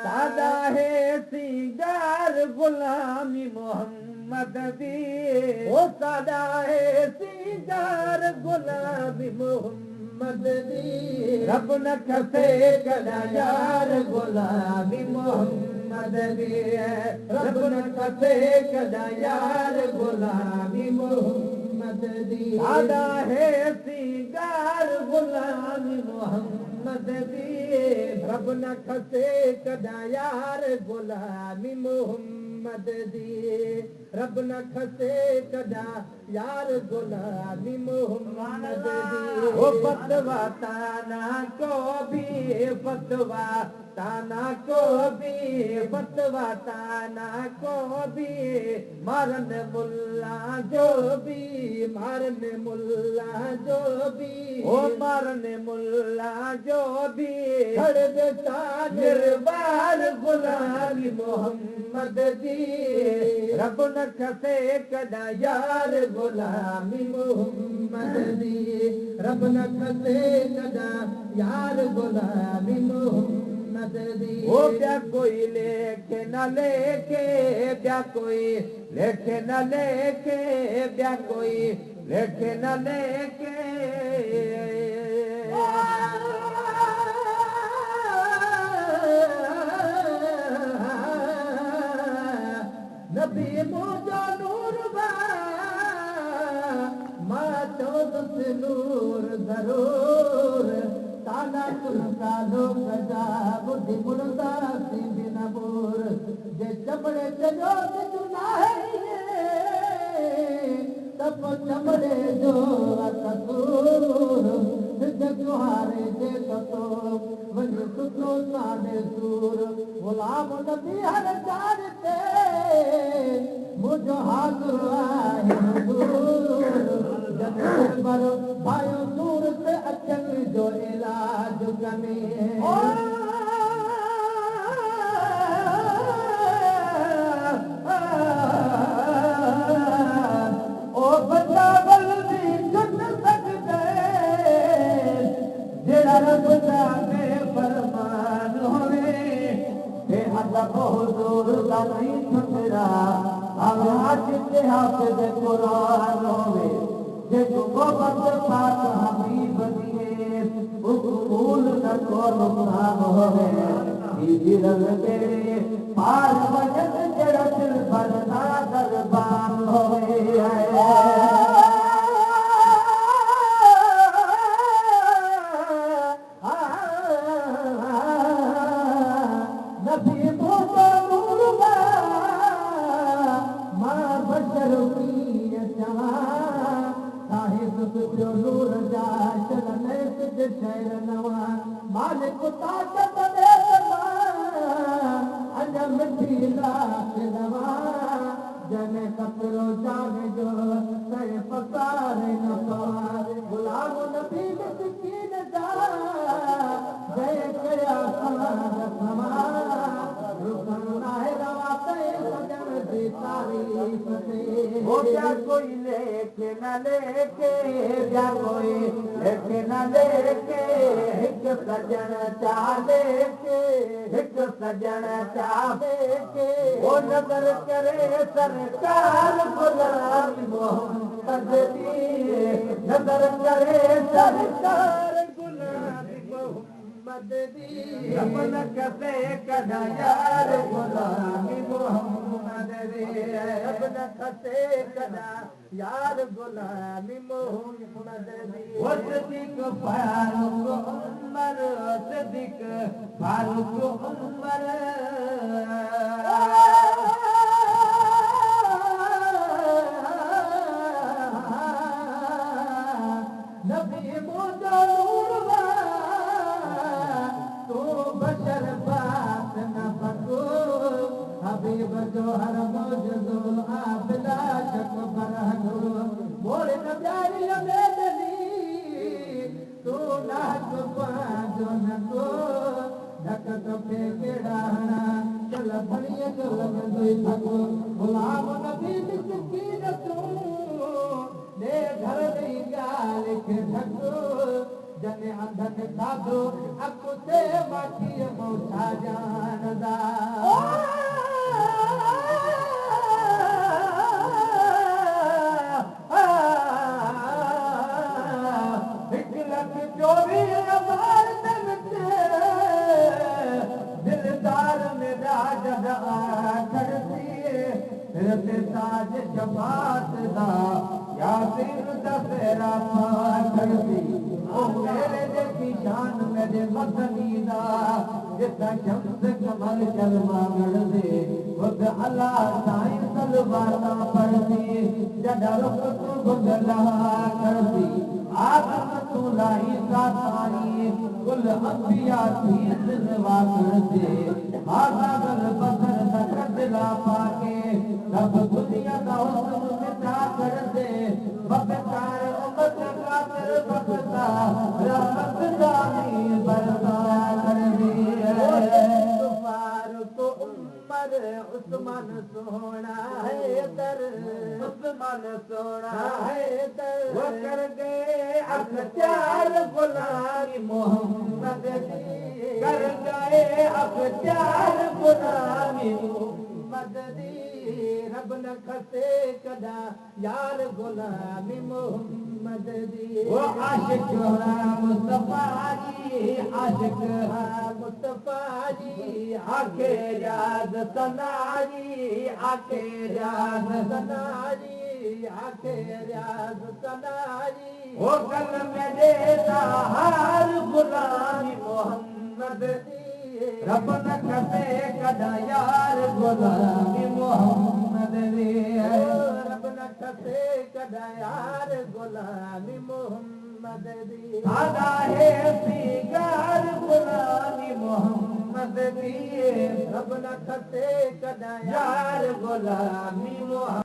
सादा है सिंगार गुलामी मोहम्मद दी ओ सादा है सिंगार गुलामी मोहम्मद दी रब न खसे कदा यार गुलामी मोहम्मद दी रब न खसे कदा यार गुलामी मोहम्मद दी सादा है सिंगार गुलामी मोहम्मद दी रब न खसे कदा यार गुलामी मोहम्मद दी रब न खसे कदा यार गुलामी मोहम्मद दी ओ फतवा ताना को भी फतवा ताना को भी फतवा ताना को भी मारन मुल्ला जो भी मारन मुल्ला जो भी ओ मारन मुल्ला जो भी खड़ देता निर्वार गुलामी मोहम्मद दी रब न खसे कदा यार गुलामी मोहम्मद दी रब न खसे कदा यार गुलामी मोहम्मद दी ओ क्या कोई लेके न लेके क्या कोई लेके न लेके क्या कोई लेके न लेके नबी मुझो नूर बा मां चौदस नूर ज़रूर ताना तुम कालो कजा बुद्धि मुर्दा सिंधी नबूर जे चमड़े जो चुना है तब चमड़े जो कसूर सिद्ध तुहारे जे कतो वञ सुठो साने सूर गुलाम नबी हर जार ते मुझो हाज़िर आहे हुज़ूर जॾहिं पर भायो सूर ते अचनि जो इलाज कने ओ बंदा बल्दी जुट सकदे जेड़ा रब दा बेफरमान होवे हे अदब हुज़ूर दा नहीं ठुकरा आवाज ते हाफ़िज़ कुरान होवे जेको मोहब्बत पाक हबीब दिए उकूल न को नुक़सान होवे दीदी रंग तेरे पार वजन जड़ा दिल भरना दरबान होवे नबी मुझो नूर बा मां बशर हुई जवा साहिब जो नूर जा चलने से शहर नवा मालिक ताकत दे अञा मिठी लाश नवा जने कतरो जाने जो सहे पसारे न पवार गुलाम नबी मिसकीन जा जय कया साद समा रुकन नाहे रवा ते सजन दी तारीफ ते हो क्या कोई लेके न लेके क्या कोई लेके न लेके एक सजन चाहे के एक सजन चाहे के वो नजर करे सरकार गुलाम मोहम्मद दी नजर करे सरकार गुलाम मोहम्मद दी रब न खसे कदा यार गुलाम मोहम्मद दी रब न खसे कदा यार गुलाम मोहम्मद दी वो सदीक फारूक उमर सदीक फारूक उमर नबी मुझो नूर बा तू बशर बात न बको हबीब जो हर मौजूदो आबिला शक बरहनो मोरे न प्यारी लमेदनी तू नाक पाजो न को ढक कपे केड़ाना चल फड़िए जो लगंदो थको गुलाम नबी मिसकीन तू दे घर दी गाल के ढको जने अंधन खाधो अकु ते माटी मोछा जानदा ताज जमात दा यासीन दफेरा पाखड़ती ओ मेरे जेकी शान मेरे मदनी दा जिता शम्स कमल जलवा गड़दे खुद अल्लाह साईं सलवाना पढ़ती जड़ा रुख तू गुंदला करती आदम तू लाई साताई कुल अंबिया थी सिलवा करते आजा गल बसर तकदला पाके सब दुनिया का हुस्न मिटा कर दे बकतार उम्मत खातिर बकता रहमत जानी बरसा कर दे फारूक उमर उस्मान सोना है दर उस्मान सोना है दर वो कर गए अख्तियार गुलामी मोहम्मद दी कर गए अख्तियार गुलामी मोहम्मद दी रब न खसे कदा यार गुलामी मोहम्मद दी वो आशिक मुस्तफा जी आशिक मुस्तफा जी आके याद सना जी आके याद सना जी आके याद सना जी वो कल में देता हार गुलामी मोहम्मद दी रब न खसे कदा यार गुलामी मोहम्मद दी रब न खसे कदा यार गुलामी मोहम्मद दी आदा है सीगार गुलामी मोहम्मद दी रब न खसे कदा यार गुलामी मोहम्मद